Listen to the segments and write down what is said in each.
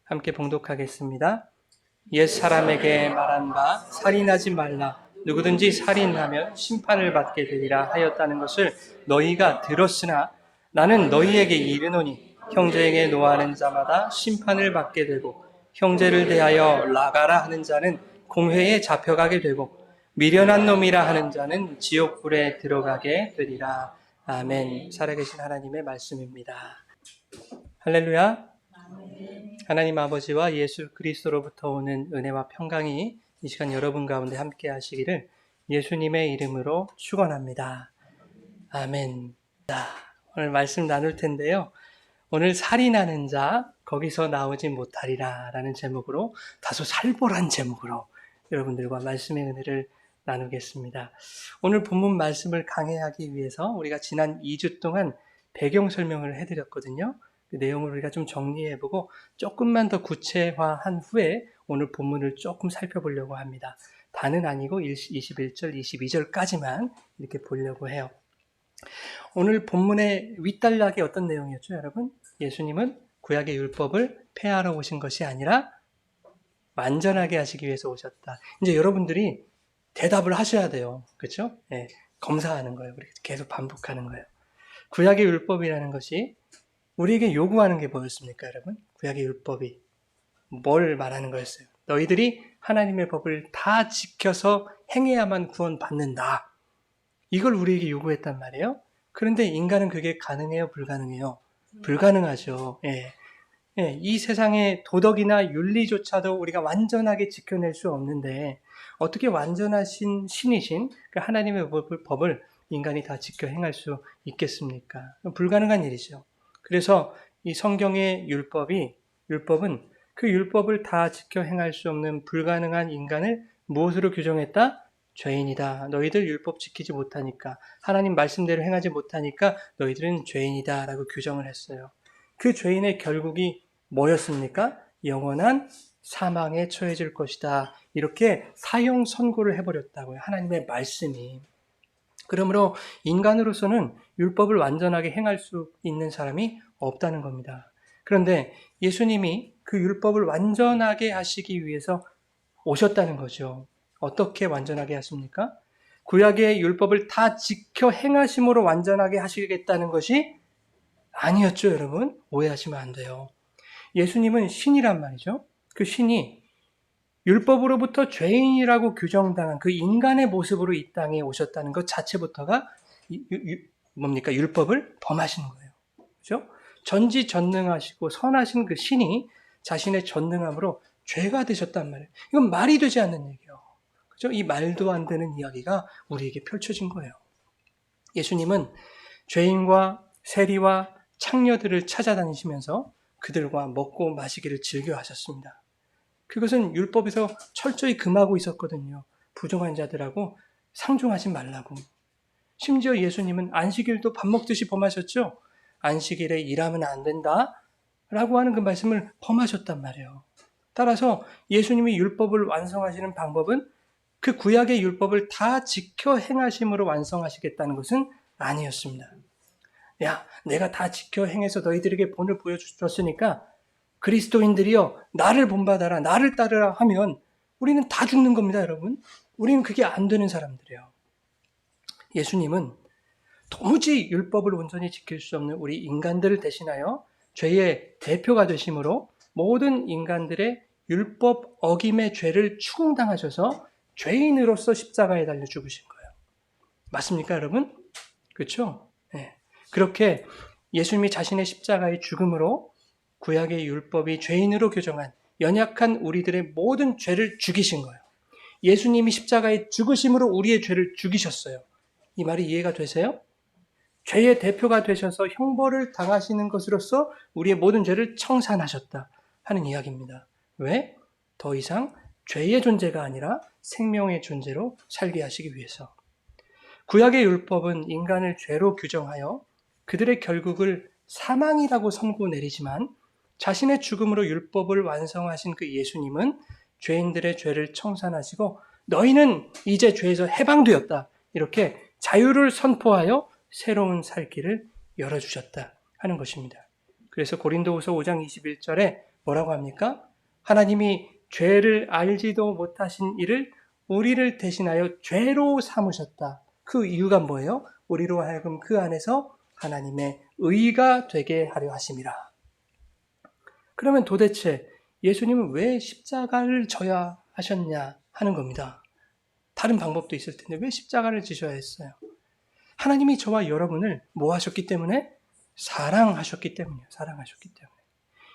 함께 봉독하겠습니다. 옛 사람에게 말한 바 살인하지 말라. 누구든지 살인하면 심판을 받게 되리라 하였다는 것을 너희가 들었으나 나는 너희에게 이르노니 형제에게 노하는 자마다 심판을 받게 되고 형제를 대하여 나가라 하는 자는 공회에 잡혀가게 되고 미련한 놈이라 하는 자는 지옥불에 들어가게 되리라. 아멘. 살아계신 하나님의 말씀입니다. 할렐루야. 하나님 아버지와 예수 그리스도로부터 오는 은혜와 평강이 이 시간 여러분 가운데 함께 하시기를 예수님의 이름으로 축원합니다. 아멘. 오늘 말씀 나눌 텐데요. 오늘 살인하는 자 거기서 나오지 못하리라 라는 제목으로 다소 살벌한 제목으로 여러분들과 말씀의 은혜를 나누겠습니다. 오늘 본문 말씀을 강해하기 위해서 우리가 지난 2주 동안 배경 설명을 해드렸거든요. 그 내용을 우리가 좀 정리해보고 조금만 더 구체화한 후에 오늘 본문을 조금 살펴보려고 합니다. 다는 아니고 21절, 22절까지만 이렇게 보려고 해요. 오늘 본문의 윗단락이 어떤 내용이었죠, 여러분? 예수님은 구약의 율법을 폐하러 오신 것이 아니라 완전하게 하시기 위해서 오셨다. 이제 여러분들이 대답을 하셔야 돼요. 그렇죠? 네, 검사하는 거예요. 우리 계속 반복하는 거예요. 구약의 율법이라는 것이 우리에게 요구하는 게 뭐였습니까, 여러분? 구약의 율법이 뭘 말하는 거였어요? 너희들이 하나님의 법을 다 지켜서 행해야만 구원받는다. 이걸 우리에게 요구했단 말이에요. 그런데 인간은 그게 가능해요, 불가능해요? 불가능하죠. 예. 예, 이 세상의 도덕이나 윤리조차도 우리가 완전하게 지켜낼 수 없는데 어떻게 완전하신 신이신 그 하나님의 법을 인간이 다 지켜 행할 수 있겠습니까? 불가능한 일이죠. 그래서 이 성경의 율법은 그 율법을 다 지켜 행할 수 없는 불가능한 인간을 무엇으로 규정했다? 죄인이다. 너희들 율법 지키지 못하니까, 하나님 말씀대로 행하지 못하니까 너희들은 죄인이다 라고 규정을 했어요. 그 죄인의 결국이 뭐였습니까? 영원한 사망에 처해질 것이다. 이렇게 사형 선고를 해버렸다고요. 하나님의 말씀이. 그러므로 인간으로서는 율법을 완전하게 행할 수 있는 사람이 없다는 겁니다. 그런데 예수님이 그 율법을 완전하게 하시기 위해서 오셨다는 거죠. 어떻게 완전하게 하십니까? 구약의 율법을 다 지켜 행하심으로 완전하게 하시겠다는 것이 아니었죠, 여러분. 오해하시면 안 돼요. 예수님은 신이란 말이죠. 그 신이 율법으로부터 죄인이라고 규정당한 그 인간의 모습으로 이 땅에 오셨다는 것 자체부터가 뭡니까? 율법을 범하시는 거예요. 그죠? 전지전능하시고 선하신 그 신이 자신의 전능함으로 죄가 되셨단 말이에요. 이건 말이 되지 않는 얘기예요. 그죠? 이 말도 안 되는 이야기가 우리에게 펼쳐진 거예요. 예수님은 죄인과 세리와 창녀들을 찾아다니시면서 그들과 먹고 마시기를 즐겨 하셨습니다. 그것은 율법에서 철저히 금하고 있었거든요. 부정한 자들하고 상종하지 말라고. 심지어 예수님은 안식일도 밥 먹듯이 범하셨죠. 안식일에 일하면 안 된다 라고 하는 그 말씀을 범하셨단 말이에요. 따라서 예수님이 율법을 완성하시는 방법은 그 구약의 율법을 다 지켜 행하심으로 완성하시겠다는 것은 아니었습니다. 야, 내가 다 지켜 행해서 너희들에게 본을 보여줬으니까 그리스도인들이여 나를 본받아라, 나를 따르라 하면 우리는 다 죽는 겁니다, 여러분. 우리는 그게 안 되는 사람들이에요. 예수님은 도무지 율법을 온전히 지킬 수 없는 우리 인간들을 대신하여 죄의 대표가 되심으로 모든 인간들의 율법 어김의 죄를 추궁당하셔서 죄인으로서 십자가에 달려 죽으신 거예요. 맞습니까, 여러분? 그렇죠? 네. 그렇게 예수님이 자신의 십자가의 죽음으로 구약의 율법이 죄인으로 규정한 연약한 우리들의 모든 죄를 죽이신 거예요. 예수님이 십자가에 죽으심으로 우리의 죄를 죽이셨어요. 이 말이 이해가 되세요? 죄의 대표가 되셔서 형벌을 당하시는 것으로서 우리의 모든 죄를 청산하셨다 하는 이야기입니다. 왜? 더 이상 죄의 존재가 아니라 생명의 존재로 살게 하시기 위해서. 구약의 율법은 인간을 죄로 규정하여 그들의 결국을 사망이라고 선고 내리지만 자신의 죽음으로 율법을 완성하신 그 예수님은 죄인들의 죄를 청산하시고 너희는 이제 죄에서 해방되었다. 이렇게 자유를 선포하여 새로운 살 길을 열어주셨다 하는 것입니다. 그래서 고린도후서 5장 21절에 뭐라고 합니까? 하나님이 죄를 알지도 못하신 이를 우리를 대신하여 죄로 삼으셨다. 그 이유가 뭐예요? 우리로 하여금 그 안에서 하나님의 의가 되게 하려 하심이라. 그러면 도대체 예수님은 왜 십자가를 져야 하셨냐 하는 겁니다. 다른 방법도 있을 텐데 왜 십자가를 지셔야 했어요? 하나님이 저와 여러분을 뭐 하셨기 때문에? 사랑하셨기 때문이에요. 사랑하셨기 때문에.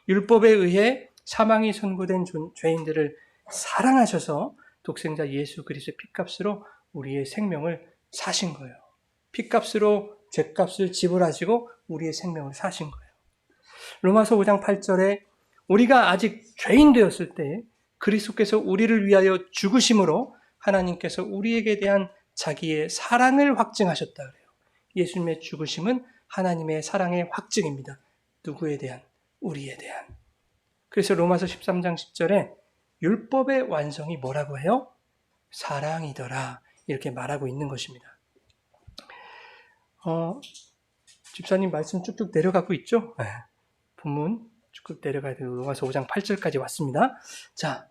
율법에 의해 사망이 선고된 죄인들을 사랑하셔서 독생자 예수 그리스도의 핏값으로 우리의 생명을 사신 거예요. 핏값으로 죄값을 지불하시고 우리의 생명을 사신 거예요. 로마서 5장 8절에 우리가 아직 죄인 되었을 때 그리스도께서 우리를 위하여 죽으심으로 하나님께서 우리에게 대한 자기의 사랑을 확증하셨다 그래요. 예수님의 죽으심은 하나님의 사랑의 확증입니다. 누구에 대한? 우리에 대한. 그래서 로마서 13장 10절에 율법의 완성이 뭐라고 해요? 사랑이더라. 이렇게 말하고 있는 것입니다. 집사님 말씀 쭉쭉 내려가고 있죠? 네. 본문 쭉쭉 내려가야 돼요. 로마서 5장 8절까지 왔습니다. 자,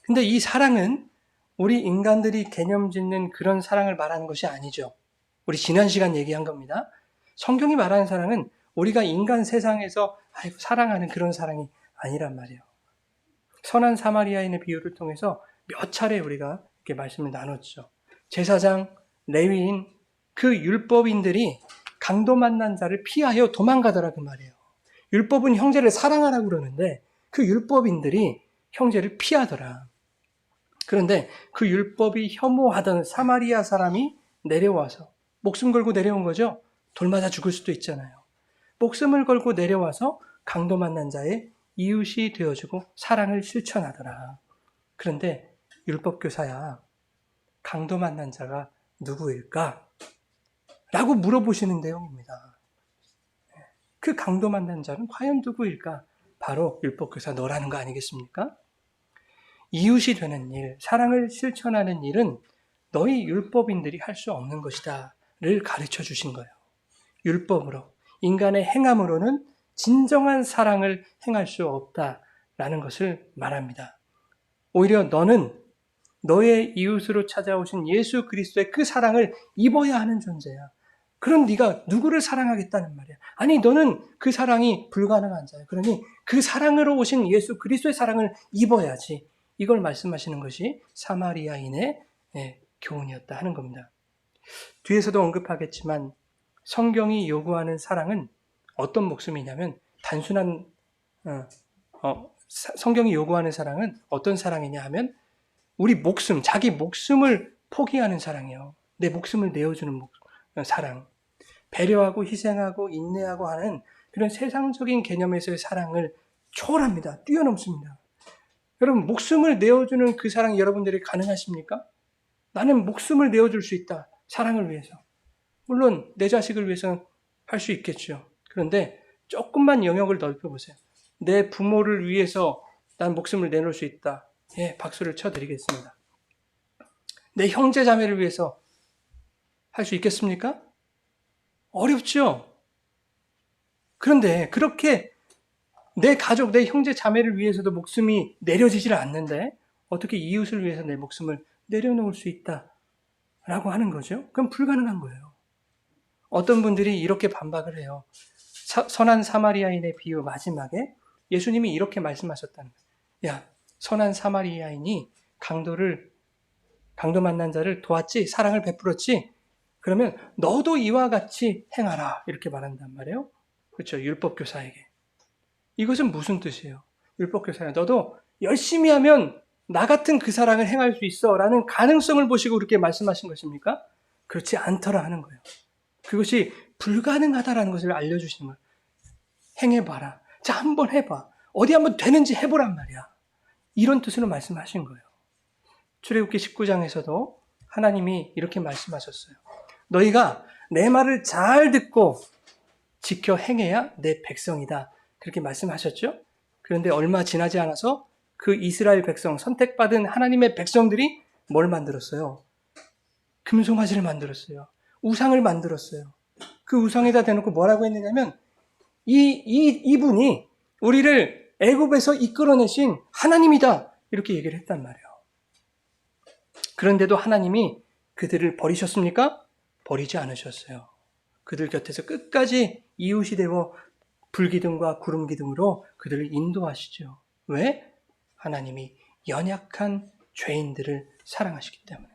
근데 이 사랑은 우리 인간들이 개념 짓는 그런 사랑을 말하는 것이 아니죠. 우리 지난 시간 얘기한 겁니다. 성경이 말하는 사랑은 우리가 인간 세상에서 사랑하는 그런 사랑이 아니란 말이에요. 선한 사마리아인의 비유를 통해서 몇 차례 우리가 이렇게 말씀을 나눴죠. 제사장, 레위인, 그 율법인들이 강도 만난 자를 피하여 도망가더라 그 말이에요. 율법은 형제를 사랑하라고 그러는데 그 율법인들이 형제를 피하더라. 그런데 그 율법이 혐오하던 사마리아 사람이 내려와서 목숨 걸고 내려온 거죠. 돌 맞아 죽을 수도 있잖아요. 목숨을 걸고 내려와서 강도 만난 자의 이웃이 되어주고 사랑을 실천하더라. 그런데 율법교사야, 강도 만난 자가 누구일까? 라고 물어보시는 내용입니다. 그 강도 만난 자는 과연 누구일까? 바로 율법교사 너라는 거 아니겠습니까? 이웃이 되는 일, 사랑을 실천하는 일은 너희 율법인들이 할 수 없는 것이다 를 가르쳐 주신 거예요. 율법으로, 인간의 행함으로는 진정한 사랑을 행할 수 없다라는 것을 말합니다. 오히려 너는 너의 이웃으로 찾아오신 예수 그리스도의 그 사랑을 입어야 하는 존재야. 그럼 네가 누구를 사랑하겠다는 말이야. 아니, 너는 그 사랑이 불가능한 자야. 그러니 그 사랑으로 오신 예수 그리스도의 사랑을 입어야지. 이걸 말씀하시는 것이 사마리아인의 교훈이었다 하는 겁니다. 뒤에서도 언급하겠지만 성경이 요구하는 사랑은 어떤 목숨이냐면 단순한 성경이 요구하는 사랑은 어떤 사랑이냐 하면 우리 목숨, 자기 목숨을 포기하는 사랑이에요. 내 목숨을 내어주는 사랑. 배려하고 희생하고 인내하고 하는 그런 세상적인 개념에서의 사랑을 초월합니다. 뛰어넘습니다. 여러분, 목숨을 내어주는 그 사랑이 여러분들이 가능하십니까? 나는 목숨을 내어줄 수 있다. 사랑을 위해서. 물론 내 자식을 위해서는 할 수 있겠죠. 그런데 조금만 영역을 넓혀보세요. 내 부모를 위해서 난 목숨을 내놓을 수 있다. 예, 박수를 쳐드리겠습니다. 내 형제 자매를 위해서 할 수 있겠습니까? 어렵죠. 그런데 그렇게 내 가족, 내 형제 자매를 위해서도 목숨이 내려지질 않는데 어떻게 이웃을 위해서 내 목숨을 내려놓을 수 있다라고 하는 거죠? 그건 불가능한 거예요. 어떤 분들이 이렇게 반박을 해요. 선한 사마리아인의 비유 마지막에 예수님이 이렇게 말씀하셨다는 거예요. 야, 선한 사마리아인이 강도 만난 자를 도왔지, 사랑을 베풀었지. 그러면 너도 이와 같이 행하라 이렇게 말한단 말이에요. 그렇죠? 율법교사에게. 이것은 무슨 뜻이에요? 율법교사야, 너도 열심히 하면 나 같은 그 사랑을 행할 수 있어 라는 가능성을 보시고 그렇게 말씀하신 것입니까? 그렇지 않더라 하는 거예요. 그것이 불가능하다라는 것을 알려주시는 거예요. 행해봐라. 자, 한번 해봐. 어디 한번 되는지 해보란 말이야. 이런 뜻으로 말씀하신 거예요. 출애굽기 19장에서도 하나님이 이렇게 말씀하셨어요. 너희가 내 말을 잘 듣고 지켜 행해야 내 백성이다. 그렇게 말씀하셨죠? 그런데 얼마 지나지 않아서 그 이스라엘 백성, 선택받은 하나님의 백성들이 뭘 만들었어요? 금송아지를 만들었어요. 우상을 만들었어요. 그 우상에다 대놓고 뭐라고 했느냐면 이분이 우리를 애굽에서 이끌어내신 하나님이다. 이렇게 얘기를 했단 말이에요. 그런데도 하나님이 그들을 버리셨습니까? 버리지 않으셨어요. 그들 곁에서 끝까지 이웃이 되어 불기둥과 구름기둥으로 그들을 인도하시죠. 왜? 하나님이 연약한 죄인들을 사랑하시기 때문에.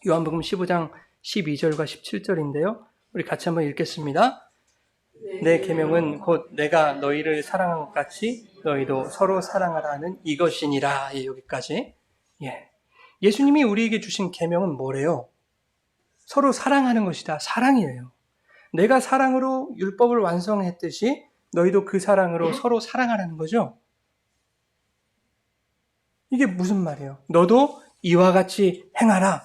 요한복음 15장 12절과 17절인데요. 우리 같이 한번 읽겠습니다. 내 계명은 곧 내가 너희를 사랑한 것 같이 너희도 서로 사랑하라는 이것이니라. 여기까지. 예수님이 우리에게 주신 계명은 뭐래요? 서로 사랑하는 것이다. 사랑이에요. 내가 사랑으로 율법을 완성했듯이 너희도 그 사랑으로 서로 사랑하라는 거죠. 이게 무슨 말이에요? 너도 이와 같이 행하라.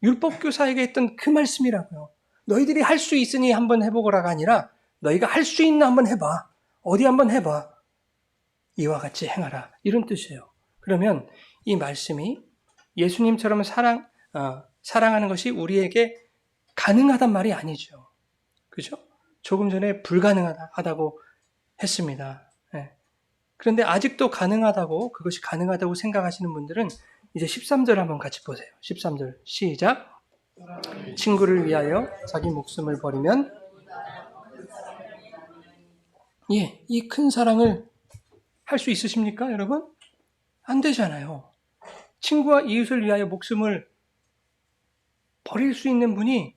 율법교사에게 했던 그 말씀이라고요. 너희들이 할 수 있으니 한번 해보거라가 아니라 너희가 할 수 있나 한번 해봐. 어디 한번 해봐. 이와 같이 행하라. 이런 뜻이에요. 그러면 이 말씀이 예수님처럼 사랑하는 것이 우리에게 가능하단 말이 아니죠. 그죠? 조금 전에 불가능하다고 했습니다. 그런데 아직도 가능하다고, 그것이 가능하다고 생각하시는 분들은 이제 13절 한번 같이 보세요. 13절 시작. 친구를 위하여 자기 목숨을 버리면 이 큰 사랑을 할 수 있으십니까, 여러분? 안 되잖아요. 친구와 이웃을 위하여 목숨을 버릴 수 있는 분이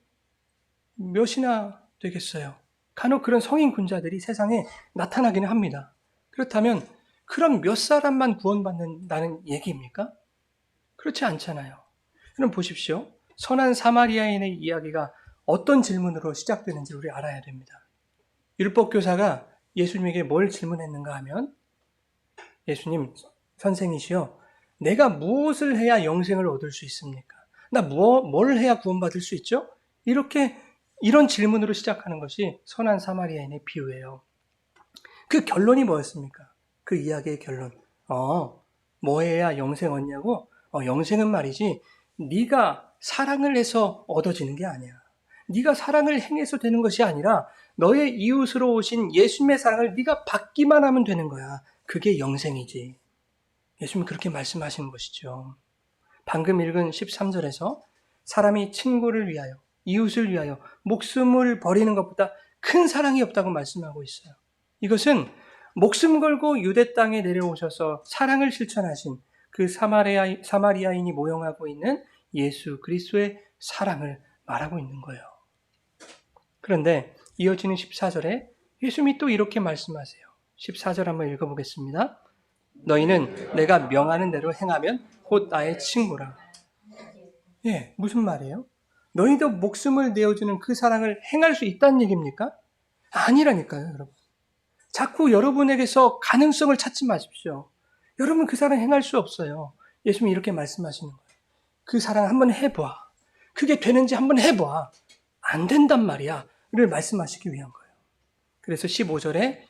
몇이나 되겠어요. 간혹 그런 성인 군자들이 세상에 나타나기는 합니다. 그렇다면 그럼 몇 사람만 구원받는다는 얘기입니까? 그렇지 않잖아요. 그럼 보십시오. 선한 사마리아인의 이야기가 어떤 질문으로 시작되는지 우리 알아야 됩니다. 율법교사가 예수님에게 뭘 질문했는가 하면, 예수님 선생이시여, 내가 무엇을 해야 영생을 얻을 수 있습니까? 나 뭘 해야 구원받을 수 있죠? 이런 질문으로 시작하는 것이 선한 사마리아인의 비유예요. 그 결론이 뭐였습니까? 그 이야기의 결론. 뭐 해야 영생 얻냐고? 영생은 말이지 네가 사랑을 해서 얻어지는 게 아니야. 네가 사랑을 행해서 되는 것이 아니라 너의 이웃으로 오신 예수님의 사랑을 네가 받기만 하면 되는 거야. 그게 영생이지. 예수님이 그렇게 말씀하시는 것이죠. 방금 읽은 13절에서 사람이 친구를 위하여, 이웃을 위하여 목숨을 버리는 것보다 큰 사랑이 없다고 말씀하고 있어요. 이것은 목숨 걸고 유대 땅에 내려오셔서 사랑을 실천하신 그 사마리아인이 모형하고 있는 예수 그리스도의 사랑을 말하고 있는 거예요. 그런데 이어지는 14절에 예수님이 또 이렇게 말씀하세요. 14절 한번 읽어보겠습니다. 너희는 내가 명하는 대로 행하면 곧 나의 친구라. 무슨 말이에요? 너희도 목숨을 내어주는 그 사랑을 행할 수 있다는 얘기입니까? 아니라니까요, 여러분. 자꾸 여러분에게서 가능성을 찾지 마십시오. 여러분 그 사랑 행할 수 없어요. 예수님이 이렇게 말씀하시는 거예요. 그 사랑 한번 해봐. 그게 되는지 한번 해봐. 안 된단 말이야. 를 말씀하시기 위한 거예요. 그래서 15절에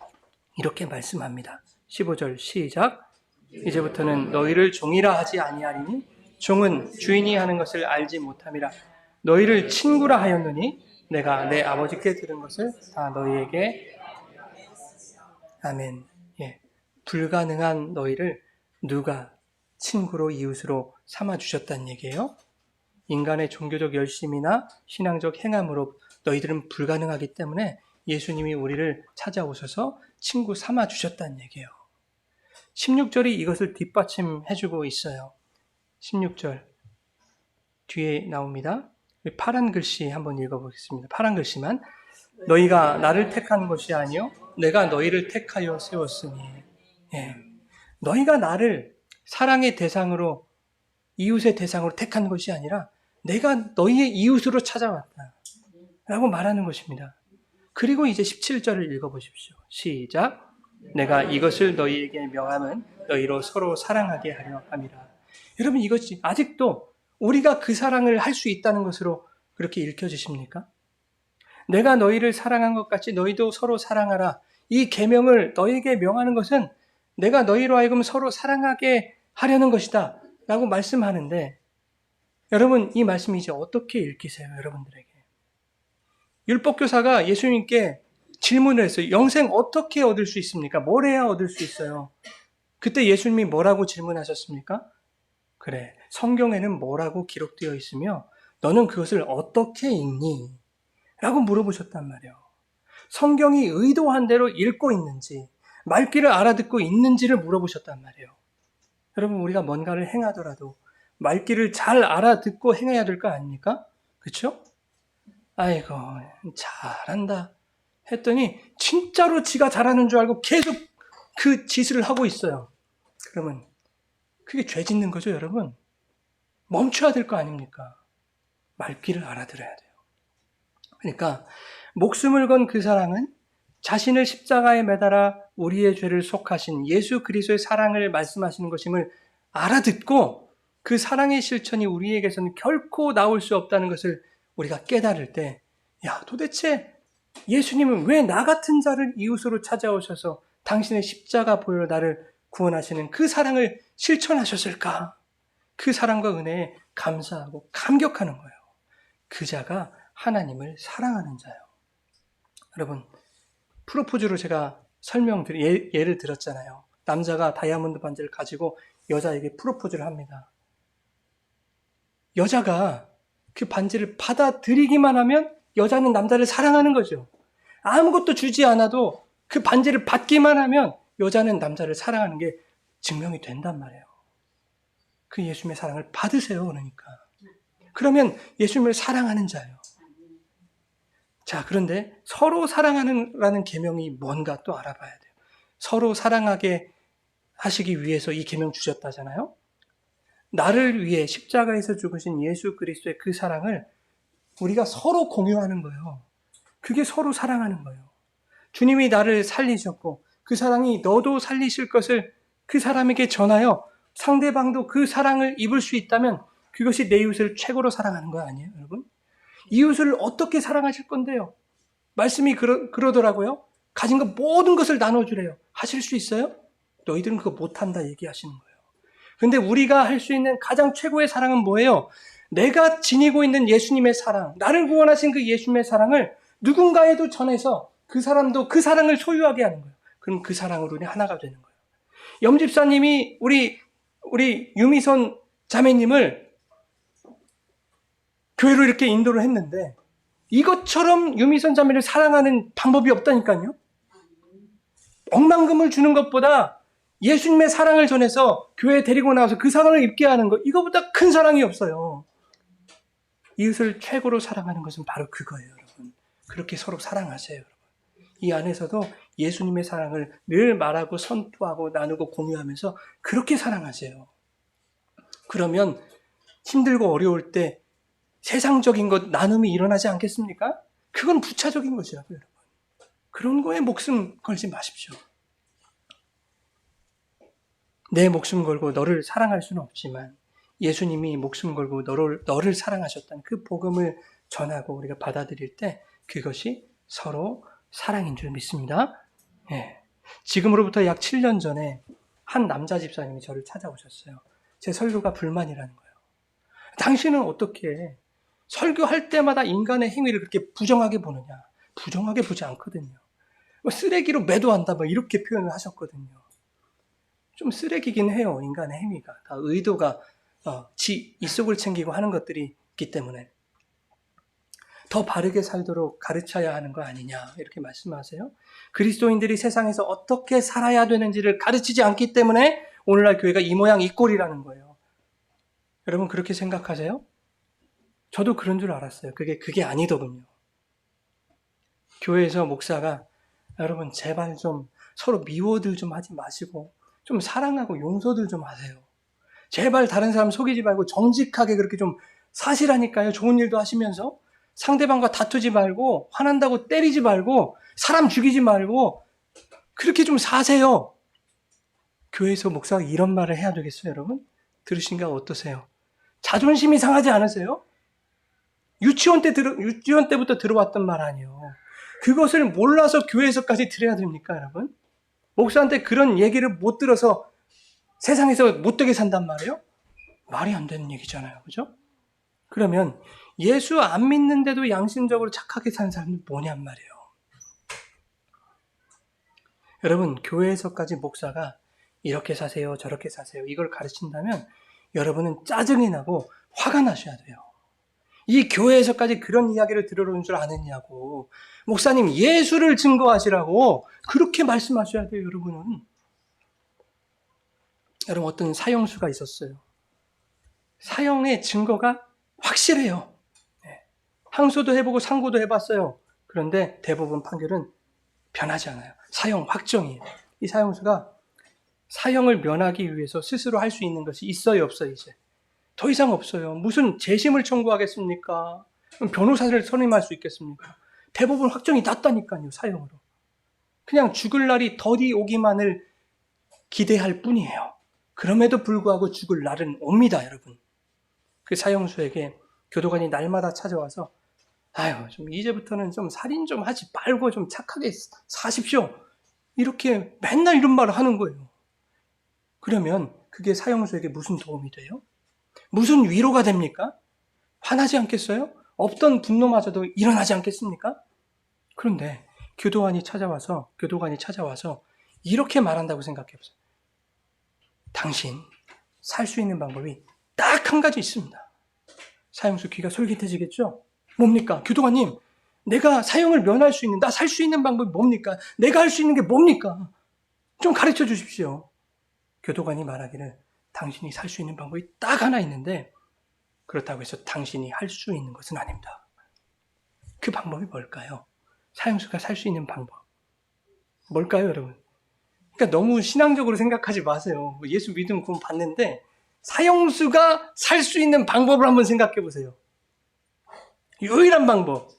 이렇게 말씀합니다. 15절 시작. 이제부터는 너희를 종이라 하지 아니하리니 종은 주인이 하는 것을 알지 못함이라. 너희를 친구라 하였느니 내가 내 아버지께 들은 것을 다 너희에게. 아멘. 불가능한 너희를 누가 친구로 이웃으로 삼아주셨다는 얘기예요. 인간의 종교적 열심이나 신앙적 행함으로 너희들은 불가능하기 때문에 예수님이 우리를 찾아오셔서 친구 삼아주셨다는 얘기예요. 16절이 이것을 뒷받침해주고 있어요. 16절 뒤에 나옵니다. 파란 글씨 한번 읽어보겠습니다. 파란 글씨만. 너희가 나를 택한 것이 아니요 내가 너희를 택하여 세웠으니. 너희가 나를 사랑의 대상으로, 이웃의 대상으로 택한 것이 아니라 내가 너희의 이웃으로 찾아왔다 라고 말하는 것입니다. 그리고 이제 17절을 읽어보십시오. 시작. 내가 이것을 너희에게 명함은 너희로 서로 사랑하게 하려 함이라. 여러분, 이것이 아직도 우리가 그 사랑을 할 수 있다는 것으로 그렇게 읽혀지십니까? 내가 너희를 사랑한 것 같이 너희도 서로 사랑하라. 이 계명을 너희에게 명하는 것은 내가 너희로 하여금 서로 사랑하게 하려는 것이다 라고 말씀하는데, 여러분 이 말씀이 이제 어떻게 읽히세요? 여러분들에게 율법교사가 예수님께 질문을 했어요. 영생 어떻게 얻을 수 있습니까? 뭘 해야 얻을 수 있어요? 그때 예수님이 뭐라고 질문하셨습니까? 그래, 성경에는 뭐라고 기록되어 있으며 너는 그것을 어떻게 읽니? 라고 물어보셨단 말이에요. 성경이 의도한 대로 읽고 있는지, 말귀를 알아듣고 있는지를 물어보셨단 말이에요. 여러분, 우리가 뭔가를 행하더라도 말귀를 잘 알아듣고 행해야 될 거 아닙니까? 그렇죠? 아이고, 잘한다 했더니 진짜로 지가 잘하는 줄 알고 계속 그 짓을 하고 있어요. 그러면 그게 죄 짓는 거죠, 여러분? 멈춰야 될 거 아닙니까? 말귀를 알아들어야 돼요. 그러니까 목숨을 건 그 사랑은 자신을 십자가에 매달아 우리의 죄를 속하신 예수 그리스도의 사랑을 말씀하시는 것임을 알아듣고 그 사랑의 실천이 우리에게서는 결코 나올 수 없다는 것을 우리가 깨달을 때, 야, 도대체 예수님은 왜 나 같은 자를 이웃으로 찾아오셔서 당신의 십자가 보혈로 나를 구원하시는 그 사랑을 실천하셨을까? 그 사랑과 은혜에 감사하고 감격하는 거예요. 그 자가 하나님을 사랑하는 자예요. 여러분, 프로포즈로 제가 예를 들었잖아요. 남자가 다이아몬드 반지를 가지고 여자에게 프로포즈를 합니다. 여자가 그 반지를 받아들이기만 하면 여자는 남자를 사랑하는 거죠. 아무것도 주지 않아도 그 반지를 받기만 하면 여자는 남자를 사랑하는 게 증명이 된단 말이에요. 그 예수님의 사랑을 받으세요, 그러니까. 그러면 예수님을 사랑하는 자예요. 자, 그런데 서로 사랑하는라는 계명이 뭔가 또 알아봐야 돼요. 서로 사랑하게 하시기 위해서 이 계명 주셨다잖아요. 나를 위해 십자가에서 죽으신 예수 그리스도의 그 사랑을 우리가 서로 공유하는 거예요. 그게 서로 사랑하는 거예요. 주님이 나를 살리셨고 그 사랑이 너도 살리실 것을 그 사람에게 전하여 상대방도 그 사랑을 입을 수 있다면 그것이 내 이웃을 최고로 사랑하는 거 아니에요, 여러분? 이웃을 어떻게 사랑하실 건데요? 말씀이 그러더라고요. 가진 것 모든 것을 나눠주래요. 하실 수 있어요? 너희들은 그거 못한다 얘기하시는 거예요. 근데 우리가 할 수 있는 가장 최고의 사랑은 뭐예요? 내가 지니고 있는 예수님의 사랑, 나를 구원하신 그 예수님의 사랑을 누군가에도 전해서 그 사람도 그 사랑을 소유하게 하는 거예요. 그럼 그 사랑으로 우리 하나가 되는 거예요. 염집사님이 우리 유미선 자매님을 교회로 이렇게 인도를 했는데 이것처럼 유미선 자매를 사랑하는 방법이 없다니까요. 억만금을 주는 것보다 예수님의 사랑을 전해서 교회에 데리고 나와서 그 사랑을 입게 하는 것, 이거보다 큰 사랑이 없어요. 이웃을 최고로 사랑하는 것은 바로 그거예요, 여러분. 그렇게 서로 사랑하세요, 여러분. 이 안에서도 예수님의 사랑을 늘 말하고 선포하고 나누고 공유하면서 그렇게 사랑하세요. 그러면 힘들고 어려울 때 세상적인 것 나눔이 일어나지 않겠습니까? 그건 부차적인 것이라고요, 여러분. 그런 거에 목숨 걸지 마십시오. 내 목숨 걸고 너를 사랑할 수는 없지만 예수님이 목숨 걸고 너를 사랑하셨다는 그 복음을 전하고 우리가 받아들일 때 그것이 서로 사랑인 줄 믿습니다. 예. 지금으로부터 약 7년 전에 한 남자 집사님이 저를 찾아오셨어요. 제 설교가 불만이라는 거예요. 당신은 어떻게 설교할 때마다 인간의 행위를 그렇게 부정하게 보느냐? 부정하게 보지 않거든요. 쓰레기로 매도한다 이렇게 표현을 하셨거든요. 좀 쓰레기긴 해요. 인간의 행위가. 다 의도가 지 이속을 챙기고 하는 것들이 있기 때문에 더 바르게 살도록 가르쳐야 하는 거 아니냐 이렇게 말씀하세요. 그리스도인들이 세상에서 어떻게 살아야 되는지를 가르치지 않기 때문에 오늘날 교회가 이 모양 이 꼴이라는 거예요. 여러분 그렇게 생각하세요? 저도 그런 줄 알았어요. 그게 아니더군요. 교회에서 목사가 여러분 제발 좀 서로 미워들 좀 하지 마시고 좀 사랑하고 용서들 좀 하세요. 제발 다른 사람 속이지 말고 정직하게 그렇게 좀 사시라니까요. 좋은 일도 하시면서 상대방과 다투지 말고 화난다고 때리지 말고 사람 죽이지 말고 그렇게 좀 사세요. 교회에서 목사가 이런 말을 해야 되겠어요, 여러분? 들으신가 어떠세요? 자존심이 상하지 않으세요? 유치원 때부터 들어왔던 말 아니에요. 그것을 몰라서 교회에서까지 들어야 됩니까, 여러분? 목사한테 그런 얘기를 못 들어서 세상에서 못되게 산단 말이에요? 말이 안 되는 얘기잖아요. 그죠? 그러면 예수 안 믿는데도 양심적으로 착하게 사는 사람은 뭐냔 말이에요. 여러분, 교회에서까지 목사가 이렇게 사세요, 저렇게 사세요, 이걸 가르친다면 여러분은 짜증이 나고 화가 나셔야 돼요. 이 교회에서까지 그런 이야기를 들어오는 줄 아느냐고. 목사님, 예수를 증거하시라고 그렇게 말씀하셔야 돼요, 여러분은. 여러분, 어떤 사형수가 있었어요. 사형의 증거가 확실해요. 항소도 해보고 상고도 해봤어요. 그런데 대부분 판결은 변하지 않아요. 사형 확정이에요. 이 사형수가 사형을 면하기 위해서 스스로 할 수 있는 것이 있어요, 없어요, 이제? 더 이상 없어요. 무슨 재심을 청구하겠습니까? 변호사를 선임할 수 있겠습니까? 대부분 확정이 났다니까요, 사형으로. 그냥 죽을 날이 더디 오기만을 기대할 뿐이에요. 그럼에도 불구하고 죽을 날은 옵니다, 여러분. 그 사형수에게 교도관이 날마다 찾아와서 아유, 좀 이제부터는 좀 살인 좀 하지 말고 좀 착하게 사십시오. 이렇게 맨날 이런 말을 하는 거예요. 그러면 그게 사형수에게 무슨 도움이 돼요? 무슨 위로가 됩니까? 화나지 않겠어요? 없던 분노마저도 일어나지 않겠습니까? 그런데 교도관이 찾아와서 이렇게 말한다고 생각해보세요. 당신 살 수 있는 방법이 딱 한 가지 있습니다. 사형수 귀가 솔깃해지겠죠? 뭡니까? 교도관님, 내가 사형을 면할 수 있는, 나 살 수 있는 방법이 뭡니까? 내가 할 수 있는 게 뭡니까? 좀 가르쳐 주십시오. 교도관이 말하기를 당신이 살 수 있는 방법이 딱 하나 있는데 그렇다고 해서 당신이 할 수 있는 것은 아닙니다. 그 방법이 뭘까요? 사형수가 살 수 있는 방법. 뭘까요, 여러분? 그러니까 너무 신앙적으로 생각하지 마세요. 예수 믿음 구원 받는데 사형수가 살 수 있는 방법을 한번 생각해 보세요. 유일한 방법.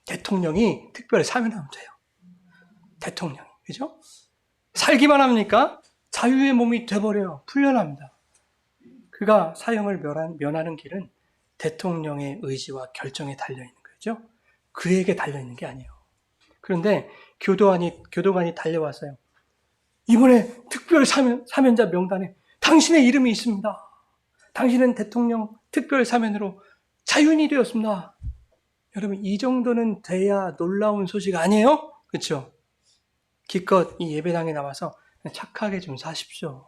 대통령이 특별히 사면하면 돼요. 대통령이. 그죠? 살기만 합니까? 자유의 몸이 돼버려요. 풀려납니다. 그가 사형을 면하는 길은 대통령의 의지와 결정에 달려있는 거죠. 그에게 달려있는 게 아니에요. 그런데 교도관이 달려왔어요. 이번에 특별 사면자 명단에 당신의 이름이 있습니다. 당신은 대통령 특별 사면으로 자유인이 되었습니다. 여러분, 이 정도는 돼야 놀라운 소식 아니에요? 그렇죠? 기껏 이 예배당에 나와서 착하게 좀 사십시오.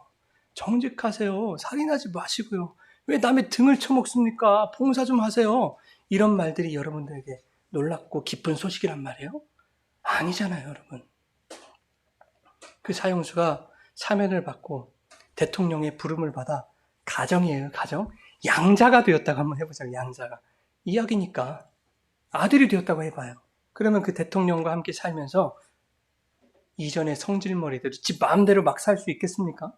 정직하세요. 살인하지 마시고요. 왜 남의 등을 쳐먹습니까? 봉사 좀 하세요. 이런 말들이 여러분들에게 놀랍고 기쁜 소식이란 말이에요? 아니잖아요, 여러분. 그 사형수가 사면을 받고 대통령의 부름을 받아 가정이에요, 가정. 양자가 되었다고 한번 해보자고, 양자가. 이야기니까 아들이 되었다고 해봐요. 그러면 그 대통령과 함께 살면서 이전의 성질머리대로 지 마음대로 막 살 수 있겠습니까?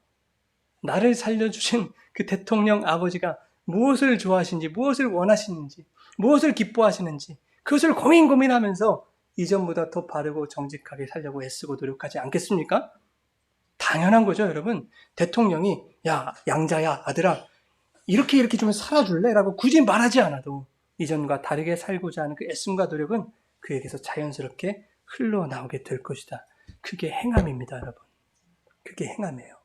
나를 살려주신 그 대통령 아버지가 무엇을 좋아하시는지, 무엇을 원하시는지, 무엇을 기뻐하시는지 그것을 고민하면서 이전보다 더 바르고 정직하게 살려고 애쓰고 노력하지 않겠습니까? 당연한 거죠, 여러분. 대통령이 야, 양자야, 아들아, 이렇게 좀 살아줄래? 라고 굳이 말하지 않아도 이전과 다르게 살고자 하는 그 애씀과 노력은 그에게서 자연스럽게 흘러나오게 될 것이다. 그게 행함입니다, 여러분. 그게 행함이에요.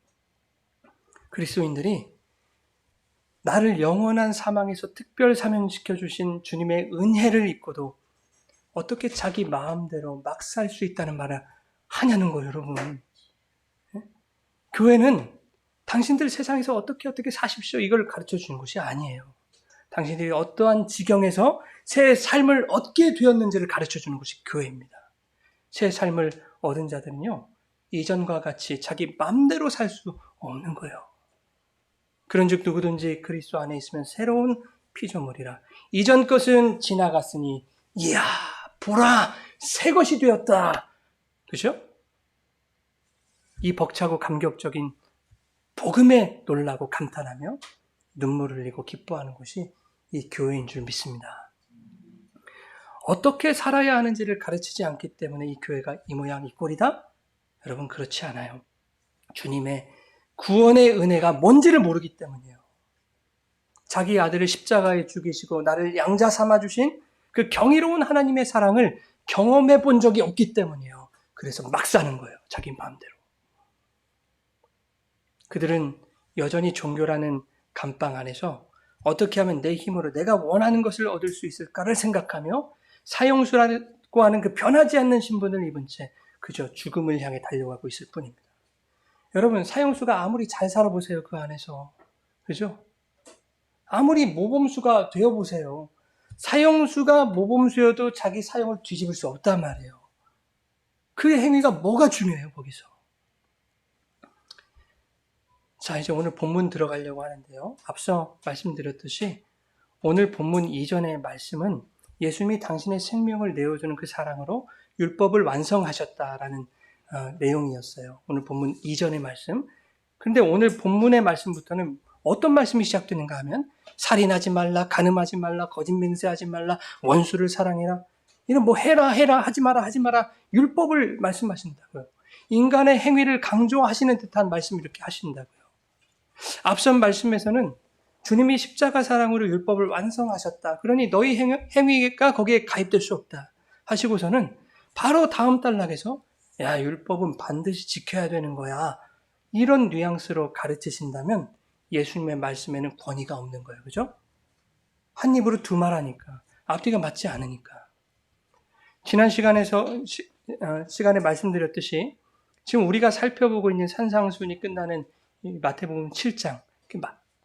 그리스도인들이 나를 영원한 사망에서 특별 사면시켜 주신 주님의 은혜를 입고도 어떻게 자기 마음대로 막 살 수 있다는 말을 하냐는 거예요, 여러분. 교회는 당신들 세상에서 어떻게 사십시오 이걸 가르쳐 주는 것이 아니에요. 당신들이 어떠한 지경에서 새 삶을 얻게 되었는지를 가르쳐 주는 것이 교회입니다. 새 삶을 얻은 자들은요, 이전과 같이 자기 마음대로 살 수 없는 거예요. 그런즉 누구든지 그리스도 안에 있으면 새로운 피조물이라. 이전 것은 지나갔으니 이야 보라 새 것이 되었다. 그죠? 이 벅차고 감격적인 복음에 놀라고 감탄하며 눈물을 흘리고 기뻐하는 것이 이 교회인 줄 믿습니다. 어떻게 살아야 하는지를 가르치지 않기 때문에 이 교회가 이 모양 이 꼴이다? 여러분, 그렇지 않아요. 주님의 구원의 은혜가 뭔지를 모르기 때문이에요. 자기 아들을 십자가에 죽이시고 나를 양자 삼아주신 그 경이로운 하나님의 사랑을 경험해 본 적이 없기 때문이에요. 그래서 막 사는 거예요, 자기 마음대로. 그들은 여전히 종교라는 감방 안에서 어떻게 하면 내 힘으로 내가 원하는 것을 얻을 수 있을까를 생각하며 사형수라고 하는 그 변하지 않는 신분을 입은 채 그저 죽음을 향해 달려가고 있을 뿐입니다. 여러분, 사형수가 아무리 잘 살아보세요. 그 안에서. 그죠? 아무리 모범수가 되어보세요. 사형수가 모범수여도 자기 사형을 뒤집을 수 없단 말이에요. 그 행위가 뭐가 중요해요, 거기서. 자, 이제 오늘 본문 들어가려고 하는데요. 앞서 말씀드렸듯이 오늘 본문 이전의 말씀은 예수님이 당신의 생명을 내어주는 그 사랑으로 율법을 완성하셨다라는 내용이었어요. 오늘 본문 이전의 말씀. 그런데 오늘 본문의 말씀부터는 어떤 말씀이 시작되는가 하면 살인하지 말라, 간음하지 말라, 거짓 맹세하지 말라, 원수를 사랑해라. 이런 뭐 해라 하지 마라 율법을 말씀하신다고요. 인간의 행위를 강조하시는 듯한 말씀 이렇게 하신다고요. 앞선 말씀에서는 주님이 십자가 사랑으로 율법을 완성하셨다. 그러니 너희 행위가 거기에 가입될 수 없다. 하시고서는 바로 다음 단락에서 야, 율법은 반드시 지켜야 되는 거야. 이런 뉘앙스로 가르치신다면 예수님의 말씀에는 권위가 없는 거예요. 그죠? 한 입으로 두 말 하니까. 앞뒤가 맞지 않으니까. 지난 시간에 말씀드렸듯이 지금 우리가 살펴보고 있는 산상수훈이 끝나는 마태복음 7장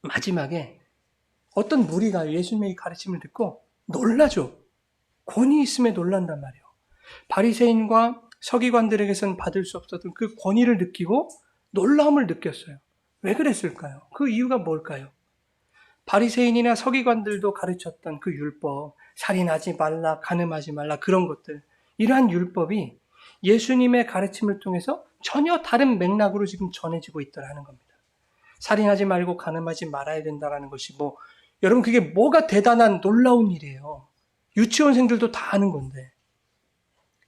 마지막에 어떤 무리가 예수님의 가르침을 듣고 놀라죠. 권위 있음에 놀란단 말이에요. 바리새인과 서기관들에게선 받을 수 없었던 그 권위를 느끼고 놀라움을 느꼈어요. 왜 그랬을까요? 그 이유가 뭘까요? 바리새인이나 서기관들도 가르쳤던 그 율법, 살인하지 말라, 간음하지 말라 그런 것들, 이러한 율법이 예수님의 가르침을 통해서 전혀 다른 맥락으로 지금 전해지고 있더라는 겁니다. 살인하지 말고 간음하지 말아야 된다는 것이 여러분 그게 뭐가 대단한 놀라운 일이에요. 유치원생들도 다 아는 건데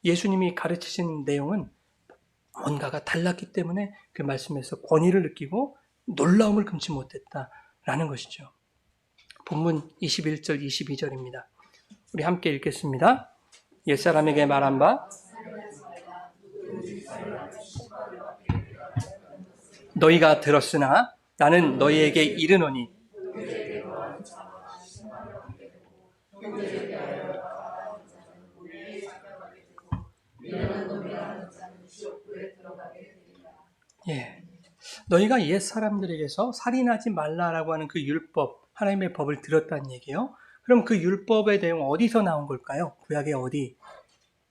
예수님이 가르치신 내용은 뭔가가 달랐기 때문에 그 말씀에서 권위를 느끼고 놀라움을 금치 못했다라는 것이죠. 본문 21절 22절입니다. 우리 함께 읽겠습니다. 옛사람에게 말한 바 너희가 들었으나 나는 너희에게 이르노니 예, 너희가 옛 사람들에게서 살인하지 말라라고 하는 그 율법, 하나님의 법을 들었다는 얘기예요. 그럼 그 율법의 내용 어디서 나온 걸까요? 구약의 어디?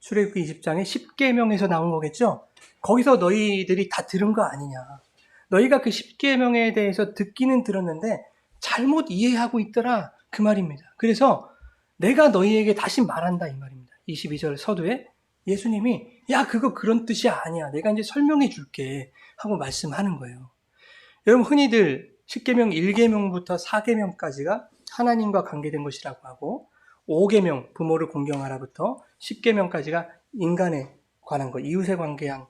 출애굽기 20장의 10계명에서 나온 거겠죠? 거기서 너희들이 다 들은 거 아니냐. 너희가 그 10계명에 대해서 듣기는 들었는데 잘못 이해하고 있더라. 그 말입니다. 그래서 내가 너희에게 다시 말한다 이 말입니다. 22절 서두에 예수님이 야 그거 그런 뜻이 아니야. 내가 이제 설명해 줄게 하고 말씀하는 거예요. 여러분 흔히들 10계명 1계명부터 4계명까지가 하나님과 관계된 것이라고 하고 5계명 부모를 공경하라부터 10계명까지가 인간에 관한 것, 이웃에 관계한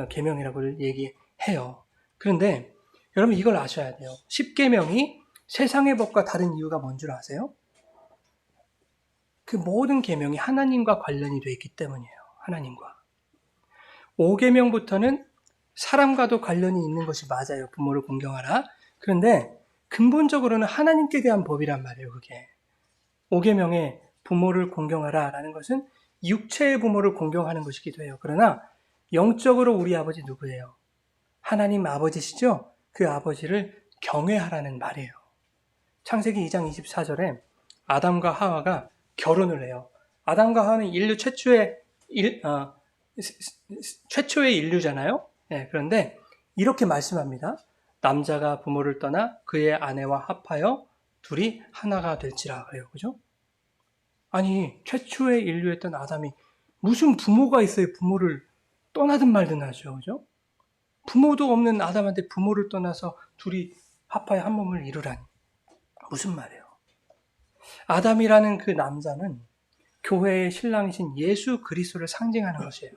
계명이라고 얘기해요. 그런데 여러분 이걸 아셔야 돼요. 10계명이 세상의 법과 다른 이유가 뭔 줄 아세요? 그 모든 계명이 하나님과 관련이 되어 있기 때문이에요. 하나님과. 5계명부터는 사람과도 관련이 있는 것이 맞아요. 부모를 공경하라. 그런데 근본적으로는 하나님께 대한 법이란 말이에요. 그게. 5계명에 부모를 공경하라 라는 것은 육체의 부모를 공경하는 것이기도 해요. 그러나 영적으로 우리 아버지 누구예요? 하나님 아버지시죠? 그 아버지를 경외하라는 말이에요. 창세기 2장 24절에 아담과 하와가 결혼을 해요. 아담과 하와는 인류 최초의 인류잖아요. 네, 그런데 이렇게 말씀합니다. 남자가 부모를 떠나 그의 아내와 합하여 둘이 하나가 될지라 그래요. 그죠? 아니 최초의 인류였던 아담이 무슨 부모가 있어요? 부모를 떠나든 말든 하죠. 그죠? 부모도 없는 아담한테 부모를 떠나서 둘이 합하여 한 몸을 이루라니. 무슨 말이에요? 아담이라는 그 남자는 교회의 신랑이신 예수 그리스도를 상징하는 것이에요.